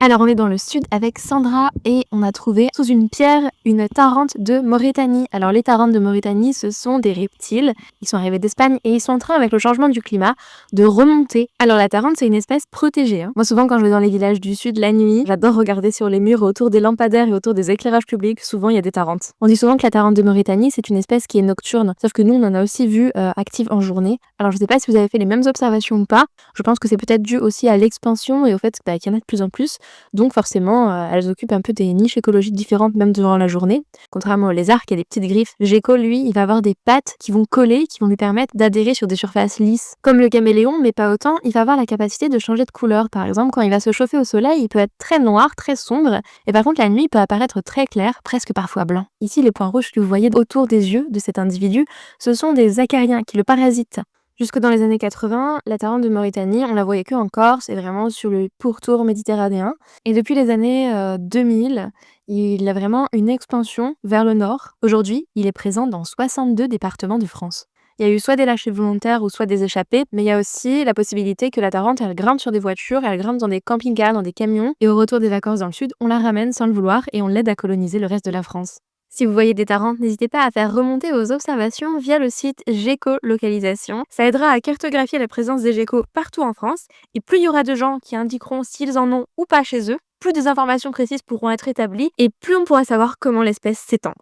Alors on est dans le sud avec Sandra et on a trouvé sous une pierre une tarente de Mauritanie. Alors les tarantes de Mauritanie, ce sont des reptiles. Ils sont arrivés d'Espagne et ils sont en train, avec le changement du climat, de remonter. Alors la tarente, c'est une espèce protégée, hein. Moi souvent quand je vais dans les villages du sud la nuit, j'adore regarder sur les murs autour des lampadaires et autour des éclairages publics. Souvent il y a des tarantes. On dit souvent que la tarente de Mauritanie, c'est une espèce qui est nocturne. Sauf que nous on en a aussi vu active en journée. Alors je sais pas si vous avez fait les mêmes observations ou pas. Je pense que c'est peut-être dû aussi à l'expansion et au fait qu'il y en a de plus en plus. Donc forcément, elles occupent un peu des niches écologiques différentes même durant la journée. Contrairement au lézard qui a des petites griffes, gecko lui, il va avoir des pattes qui vont coller, qui vont lui permettre d'adhérer sur des surfaces lisses. Comme le caméléon, mais pas autant, il va avoir la capacité de changer de couleur. Par exemple, quand il va se chauffer au soleil, il peut être très noir, très sombre, et par contre la nuit, il peut apparaître très clair, presque parfois blanc. Ici, les points rouges que vous voyez autour des yeux de cet individu, ce sont des acariens qui le parasitent. Jusque dans les années 80, la tarente de Mauritanie, on la voyait que en Corse et vraiment sur le pourtour méditerranéen. Et depuis les années 2000, il a vraiment une expansion vers le nord. Aujourd'hui, il est présent dans 62 départements de France. Il y a eu soit des lâchers volontaires ou soit des échappées, mais il y a aussi la possibilité que la tarente, elle grimpe sur des voitures, elle grimpe dans des camping-cars, dans des camions, et au retour des vacances dans le sud, on la ramène sans le vouloir et on l'aide à coloniser le reste de la France. Si vous voyez des tarantes, n'hésitez pas à faire remonter vos observations via le site Gécolocalisation. Ça aidera à cartographier la présence des geckos partout en France. Et plus il y aura de gens qui indiqueront s'ils en ont ou pas chez eux, plus des informations précises pourront être établies et plus on pourra savoir comment l'espèce s'étend.